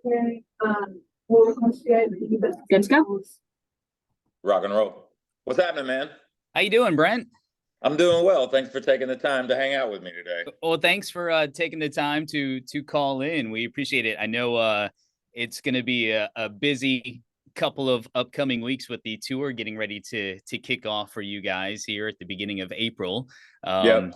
Let's go. Rock and roll. What's happening, man? How you doing, Brent? I'm doing well. Thanks for taking the time to hang out with me today. Well, thanks for taking the time to call in. We appreciate it. I know it's going to be a busy couple of upcoming weeks with the tour getting ready to kick off for you guys here at the beginning of April. Yep.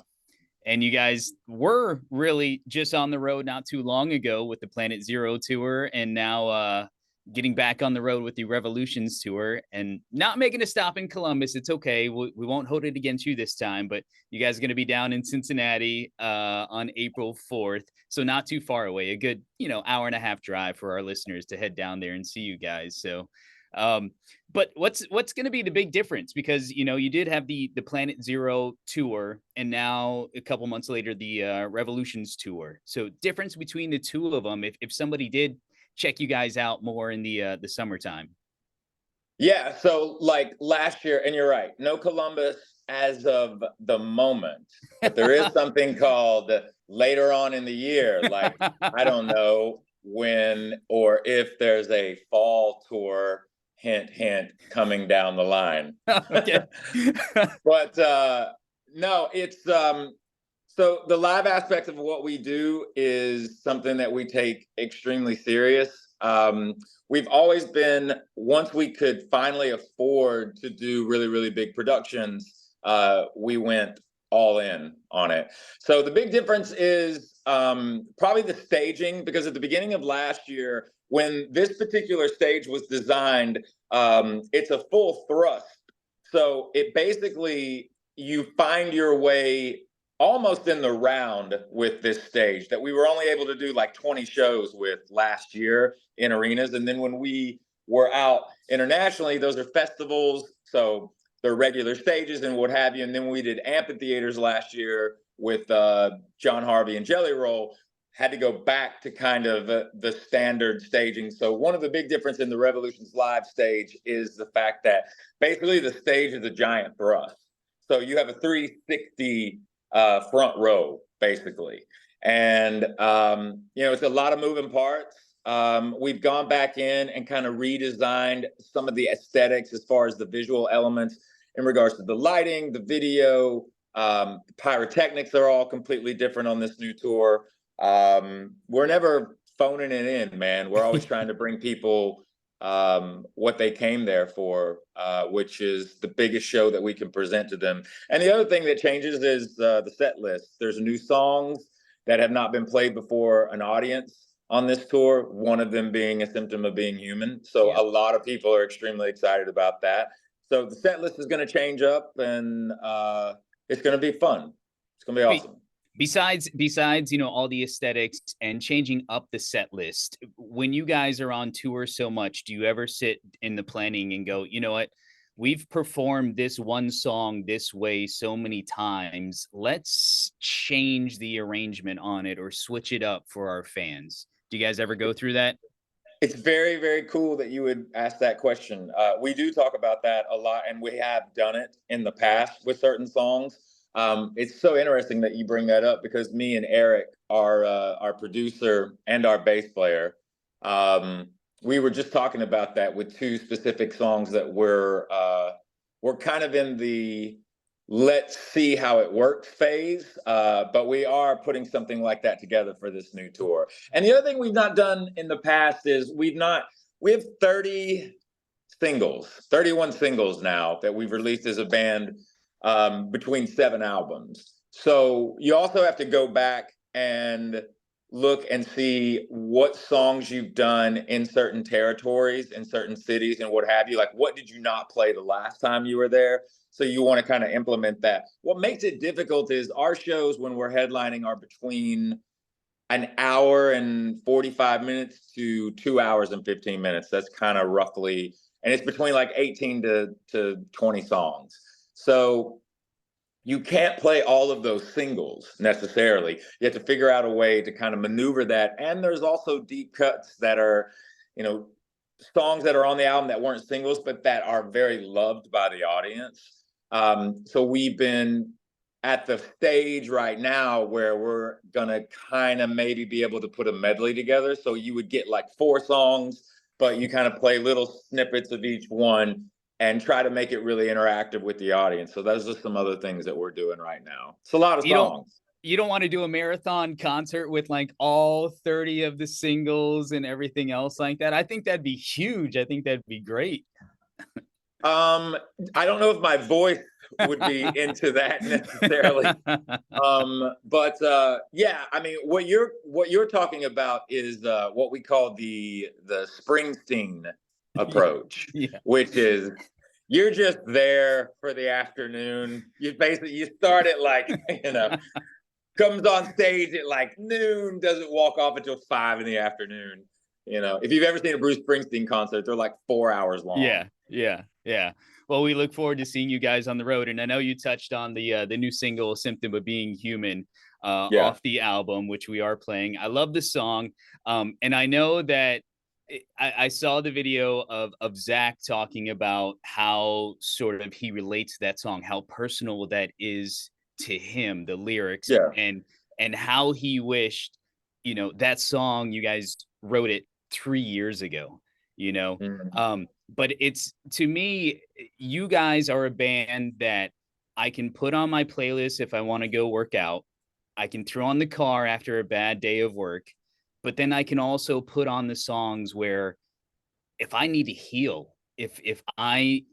And you guys were really just on the road not too long ago with the Planet Zero tour, and now getting back on the road with the Revolutions tour, and not making a stop in Columbus. It's okay. We won't hold it against you this time, but you guys are going to be down in Cincinnati on April 4th. So not too far away, a good, hour and a half drive for our listeners to head down there and see you guys. So but what's going to be the big difference? Because you did have the Planet Zero tour, and now a couple months later the Revolutions tour. So difference between the two of them, if somebody did check you guys out more in the summertime. Yeah, so like last year, and you're right, no Columbus as of the moment, but there is something called later on in the year, like I don't know when or if there's a fall tour, hint, hint, coming down the line. Okay. But no, it's so the live aspect of what we do is something that we take extremely serious. We've always been, once we could finally afford to do really, really big productions, we went all in on it. So the big difference is probably the staging, because at the beginning of last year, when this particular stage was designed, it's a full thrust. So it basically, you find your way almost in the round with this stage that we were only able to do like 20 shows with last year in arenas. And then when we were out internationally, those are festivals. So they're regular stages and what have you. And then we did amphitheaters last year with John Harvey and Jelly Roll. Had to go back to kind of the standard staging. So one of the big difference in the Revolutions live stage is the fact that basically the stage is a giant thrust. So you have a 360 front row, basically. And, it's a lot of moving parts. We've gone back in and kind of redesigned some of the aesthetics as far as the visual elements in regards to the lighting, the video, pyrotechnics are all completely different on this new tour. We're never phoning it in, man. We're always trying to bring people what they came there for, which is the biggest show that we can present to them. And the other thing that changes is the set list. There's new songs that have not been played before an audience on this tour, one of them being A Symptom of Being Human. So yeah, a lot of people are extremely excited about that. So the set list is going to change up, and it's going to be fun. It's going to be awesome. Besides, all the aesthetics and changing up the set list, when you guys are on tour so much, do you ever sit in the planning and go, you know what, we've performed this one song this way so many times, let's change the arrangement on it or switch it up for our fans? Do you guys ever go through that? It's very, very cool that you would ask that question. We do talk about that a lot, and we have done it in the past with certain songs. It's so interesting that you bring that up, because me and Eric, our producer and our bass player, we were just talking about that with two specific songs that we're kind of in the let's see how it works phase, but we are putting something like that together for this new tour. And the other thing we've not done in the past is we have 31 singles now that we've released as a band, between 7 albums. So you also have to go back and look and see what songs you've done in certain territories, in certain cities and what have you. Like, what did you not play the last time you were there? So you want to kind of implement that. What makes it difficult is our shows, when we're headlining, are between an hour and 45 minutes to 2 hours and 15 minutes. That's kind of roughly, and it's between like 18 to 20 songs. So you can't play all of those singles necessarily. You have to figure out a way to kind of maneuver that. And there's also deep cuts that are, songs that are on the album that weren't singles, but that are very loved by the audience. So we've been at the stage right now where we're gonna kind of maybe be able to put a medley together. So you would get like 4 songs, but you kind of play little snippets of each one and try to make it really interactive with the audience. So those are some other things that we're doing right now. It's a lot of You don't songs. you don't want to do a marathon concert with like all 30 of the singles and everything else like that? I think that'd be huge. I think that'd be great. I don't know if my voice would be into that necessarily. But yeah, I mean, what you're talking about is what we call the Springsteen Yeah, approach, yeah. which is you're just there for the afternoon. You start at like comes on stage at like noon, doesn't walk off until 5 in the afternoon. If you've ever seen a Bruce Springsteen concert, they're like 4 hours long. Yeah, yeah, yeah. Well, we look forward to seeing you guys on the road, and I know you touched on the new single "Symptom of Being Human" Yeah, off the album, which we are playing. I love the song, and I know that I saw the video of Zach talking about how sort of he relates to that song, how personal that is to him, the lyrics, yeah. and how he wished, that song you guys wrote it 3 years ago. You know, Mhm. but it's to me, you guys are a band that I can put on my playlist if I want to go work out. I can throw on the car after a bad day of work, but then I can also put on the songs where if I need to heal, if I,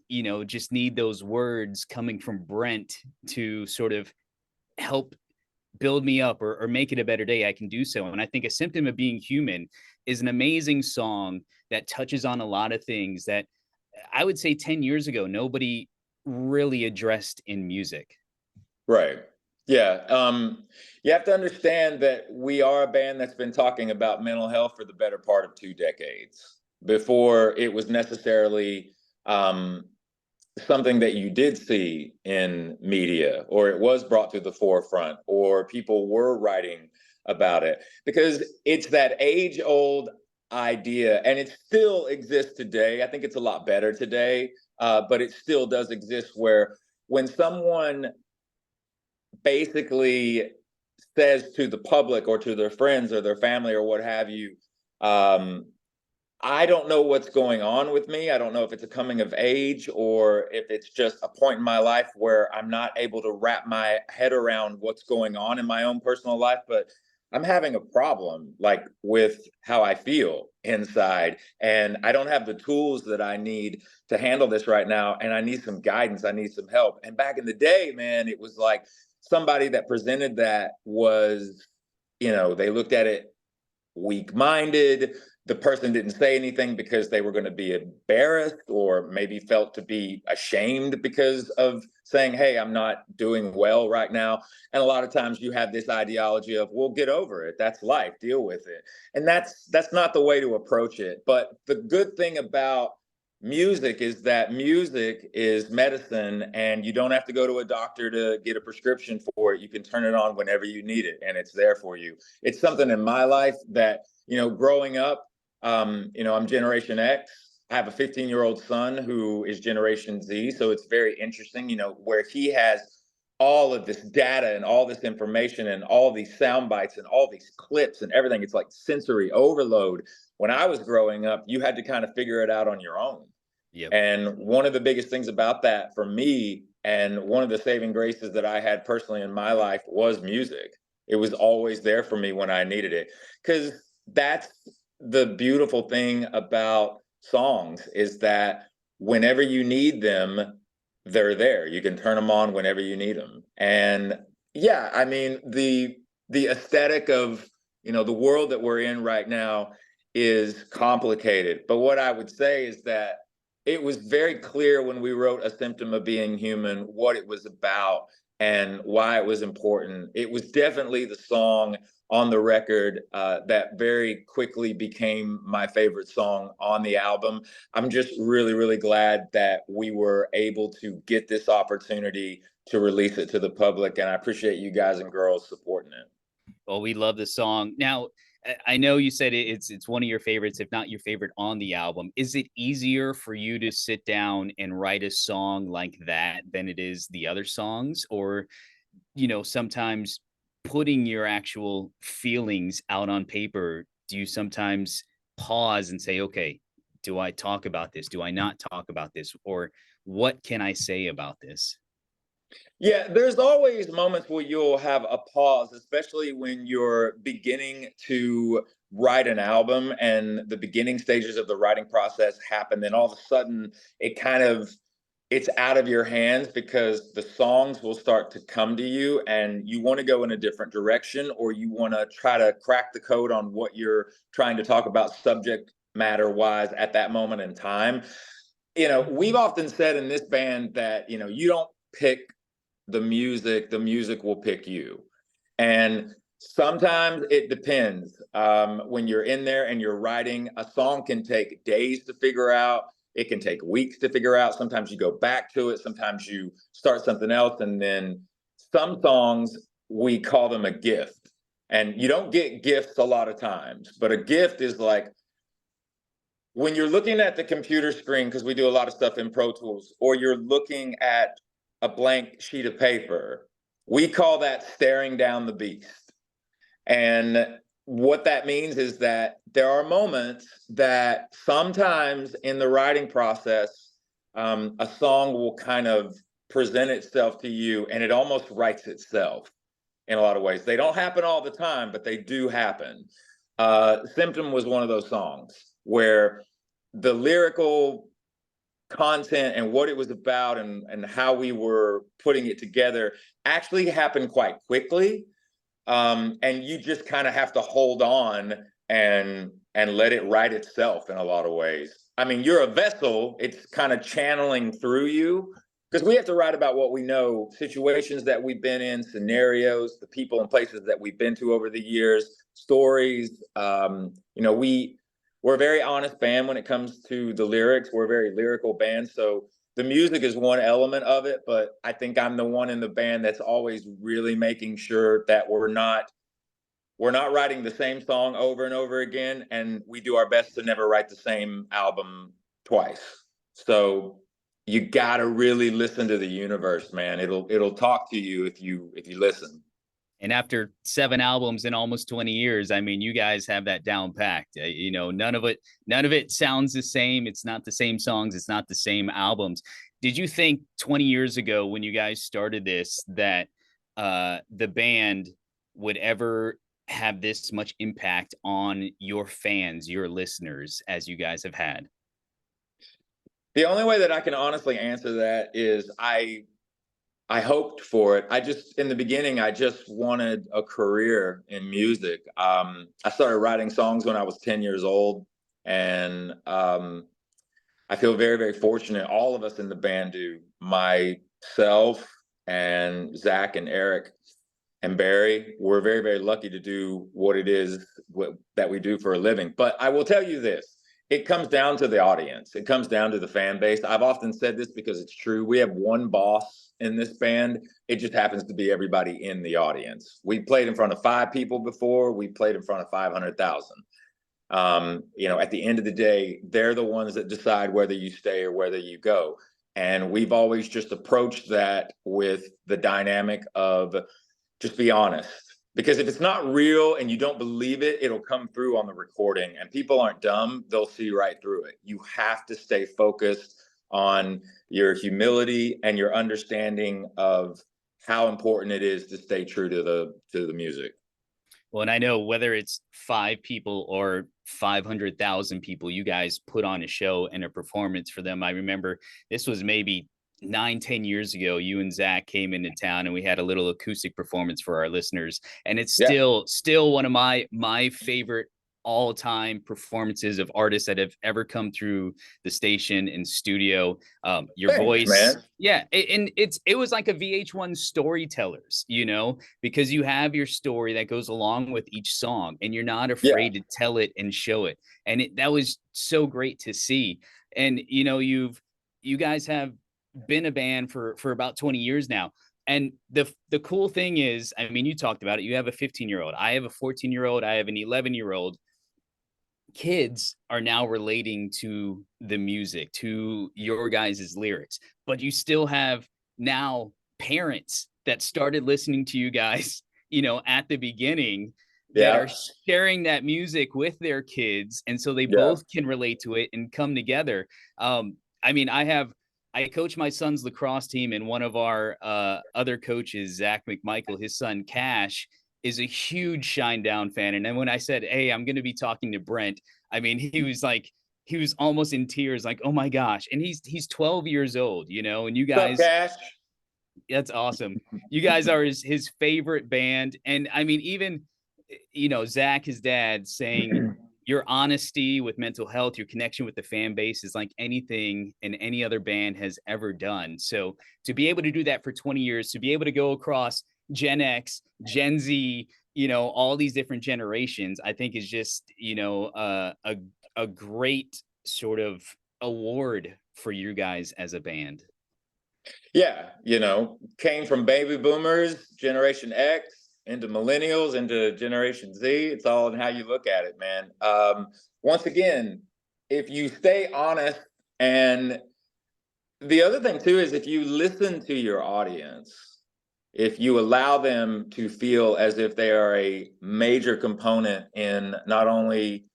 just need those words coming from Brent to sort of help build me up or make it a better day, I can do so. And I think A Symptom of Being Human is an amazing song that touches on a lot of things that I would say 10 years ago, nobody really addressed in music. Right. Yeah. You have to understand that we are a band that's been talking about mental health for the better part of 2 decades before it was necessarily um, something that you did see in media or it was brought to the forefront or people were writing about it because it's that age old idea and it still exists today. I think it's a lot better today, but it still does exist where when someone basically says to the public or to their friends or their family or what have you, um, I don't know what's going on with me. I don't know if it's a coming of age or if it's just a point in my life where I'm not able to wrap my head around what's going on in my own personal life, but I'm having a problem like with how I feel inside and I don't have the tools that I need to handle this right now and I need some guidance, I need some help. And back in the day, man, it was like somebody that presented that was, they looked at it weak minded. The person didn't say anything because they were going to be embarrassed or maybe felt to be ashamed because of saying, hey, I'm not doing well right now. And a lot of times you have this ideology of, well, get over it. That's life. Deal with it. And that's not the way to approach it. But the good thing about music is that music is medicine and you don't have to go to a doctor to get a prescription for it. You can turn it on whenever you need it and it's there for you. It's something in my life that, growing up, I'm Generation X. I have a 15-year-old son who is Generation Z. So it's very interesting, where he has all of this data and all this information and all these sound bites and all these clips and everything. It's like sensory overload. When I was growing up, you had to kind of figure it out on your own. Yep. And one of the biggest things about that for me, and one of the saving graces that I had personally in my life was music. It was always there for me when I needed it. Because that's the beautiful thing about songs is that whenever you need them, they're there. You can turn them on whenever you need them. And yeah, I mean, the aesthetic of, the world that we're in right now is complicated. But what I would say is that it was very clear when we wrote A Symptom of Being Human what it was about and why it was important. It was definitely the song on the record that very quickly became my favorite song on the album. I'm just really, really glad that we were able to get this opportunity to release it to the public. And I appreciate you guys and girls supporting it. Well, we love the song. Now, I know you said it's one of your favorites, if not your favorite on the album. Is it easier for you to sit down and write a song like that than it is the other songs? Or sometimes putting your actual feelings out on paper, do you sometimes pause and say, okay, do I talk about this? Do I not talk about this? Or what can I say about this? Yeah, there's always moments where you'll have a pause, especially when you're beginning to write an album and the beginning stages of the writing process happen. Then all of a sudden, it's out of your hands because the songs will start to come to you and you want to go in a different direction, or you want to try to crack the code on what you're trying to talk about subject matter wise at that moment in time. We've often said in this band that, you don't pick the music will pick you. And sometimes it depends. When you're in there and you're writing, a song can take days to figure out. It can take weeks to figure out. Sometimes you go back to it. Sometimes you start something else. And then some songs, we call them a gift. And you don't get gifts a lot of times, but a gift is like when you're looking at the computer screen, because we do a lot of stuff in Pro Tools, or you're looking at a blank sheet of paper, we call that staring down the beast. And what that means is that there are moments that sometimes in the writing process, a song will kind of present itself to you and it almost writes itself in a lot of ways. They don't happen all the time, but they do happen. Symptom was one of those songs where the lyrical content and what it was about and how we were putting it together actually happened quite quickly. And you just kind of have to hold on and let it write itself in a lot of ways. I mean, you're a vessel, it's kind of channeling through you because we have to write about what we know, situations that we've been in, scenarios, the people and places that we've been to over the years, stories. We're a very honest band when it comes to the lyrics. We're a very lyrical band. So the music is one element of it, but I think I'm the one in the band that's always really making sure that we're not writing the same song over and over again, and we do our best to never write the same album twice. So you got to really listen to the universe, man. It'll talk to you if you listen. And after 7 albums in almost 20 years, I mean, you guys have that down packed. None of it sounds the same. It's not the same songs. It's not the same albums. Did you think 20 years ago when you guys started this that the band would ever have this much impact on your fans, your listeners, as you guys have had? The only way that I can honestly answer that is I hoped for it. In the beginning, I just wanted a career in music. I started writing songs when I was 10 years old. And I feel very, very fortunate. All of us in the band do. Myself and Zach and Eric and Barry, we're very, very lucky to do what it is that we do for a living. But I will tell you this. It comes down to the audience. It comes down to the fan base. I've often said this because it's true. We have one boss in this band. It just happens to be everybody in the audience. We played in front of 5 people before. We played in front of 500,000. At the end of the day, they're the ones that decide whether you stay or whether you go. And we've always just approached that with the dynamic of just be honest. Because if it's not real and you don't believe it, it'll come through on the recording. And people aren't dumb. They'll see right through it. You have to stay focused on your humility and your understanding of how important it is to stay true to the music. Well, and I know whether it's 5 people or 500,000 people, you guys put on a show and a performance for them. I remember this was maybe 9, 10 years ago. You and Zach came into town and we had a little acoustic performance for our listeners. And it's still one of my favorite all-time performances of artists that have ever come through the station and studio. Your Thanks, voice, man. yeah, and it was like a VH1 storytellers, because you have your story that goes along with each song, and you're not Yeah. afraid to tell it and show it. And that was so great to see. And you guys have been a band for about 20 years now. And the cool thing is, I mean, you talked about it. You have a 15-year-old. I have a 14-year-old. I have an 11-year-old. Kids are now relating to the music, to your guys' lyrics, but you still have now parents that started listening to you guys, at the beginning, that Yeah. are sharing that music with their kids, and so they Yeah. both can relate to it and come together. I mean, I coach my son's lacrosse team, and one of our other coaches, Zach McMichael, his son Cash, is a huge Shinedown fan. And then when I said, "Hey, I'm going to be talking to Brent," I mean, he was almost in tears, like, "Oh my gosh!" And he's 12 years old, and you What's up, guys, Cash? that's awesome. You guys are his favorite band, and I mean, even Zach, his dad, saying your honesty with mental health, your connection with the fan base is like anything and any other band has ever done. So to be able to do that for 20 years, to be able to go across Gen X, Gen Z, all these different generations, I think is just, a great sort of award for you guys as a band. Yeah, came from baby boomers, Generation X, into millennials, into Generation Z. It's all in how you look at it, man. Once again, if you stay honest, and the other thing too is if you listen to your audience, if you allow them to feel as if they are a major component in not only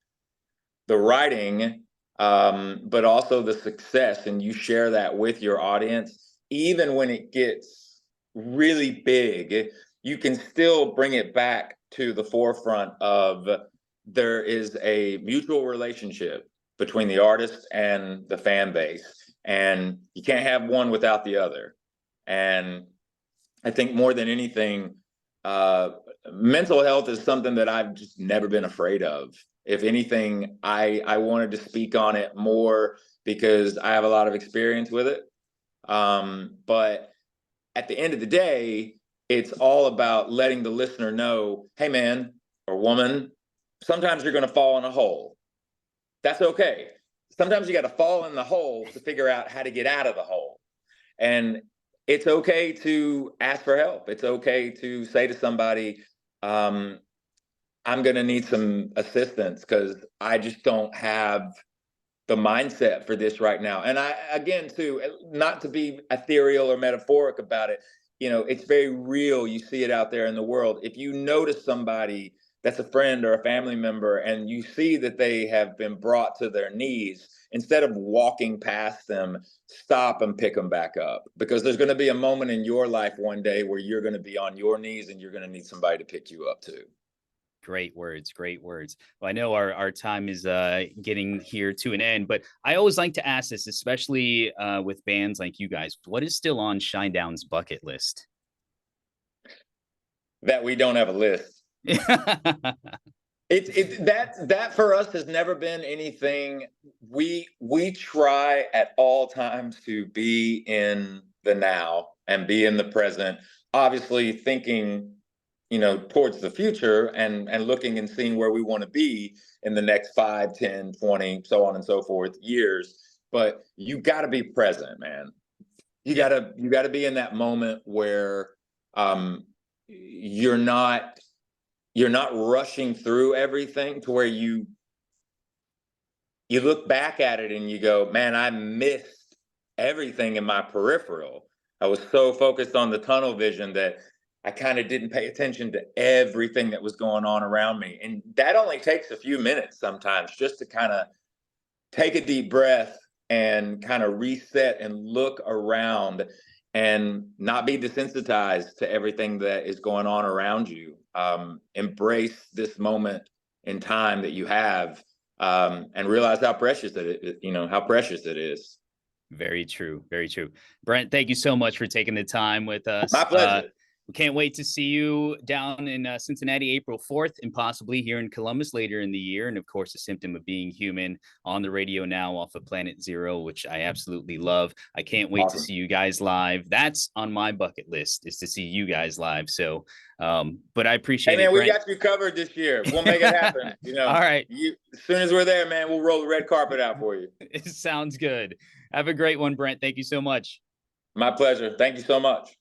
the writing, but also the success, and you share that with your audience, even when it gets really big, you can still bring it back to the forefront of there is a mutual relationship between the artist and the fan base, and you can't have one without the other. And I think more than anything, mental health is something that I've just never been afraid of. If anything, I wanted to speak on it more because I have a lot of experience with it. But at the end of the day, it's all about letting the listener know, hey, man or woman, sometimes you're going to fall in a hole. That's okay. Sometimes you got to fall in the hole to figure out how to get out of the hole. And it's okay to ask for help. It's okay to say to somebody, I'm going to need some assistance because I just don't have the mindset for this right now. And I, again, too, not to be ethereal or metaphoric about it, it's very real. You see it out there in the world. If you notice somebody that's a friend or a family member and you see that they have been brought to their knees, instead of walking past them, stop and pick them back up, because there's going to be a moment in your life one day where you're going to be on your knees and you're going to need somebody to pick you up too. Great words, great words. Well, I know our time is getting here to an end, but I always like to ask this, especially with bands like you guys. What is still on Shinedown's bucket list? That we don't have a list. That for us has never been anything. We try at all times to be in the now and be in the present, obviously thinking towards the future and looking and seeing where we want to be in the next 5, 10, 20, so on and so forth years. But you got to be present, man. You gotta be in that moment where you're not rushing through everything to where you look back at it and you go, man, I missed everything in my peripheral. I was so focused on the tunnel vision that I kind of didn't pay attention to everything that was going on around me. And that only takes a few minutes sometimes, just to kind of take a deep breath and kind of reset and look around and not be desensitized to everything that is going on around you. Embrace this moment in time that you have, and realize how precious how precious it is. Very true. Very true. Brent, thank you so much for taking the time with us. My pleasure. We can't wait to see you down in Cincinnati, April 4th, and possibly here in Columbus later in the year. And of course, The Symptom of Being Human on the radio now off of Planet Zero, which I absolutely love. I can't wait to see you guys live. That's on my bucket list, is to see you guys live. So, but I appreciate it. Hey, man, we Brent. got you covered this year. We'll make it happen. All right. As soon as we're there, man, we'll roll the red carpet out for you. It sounds good. Have a great one, Brent. Thank you so much. My pleasure. Thank you so much.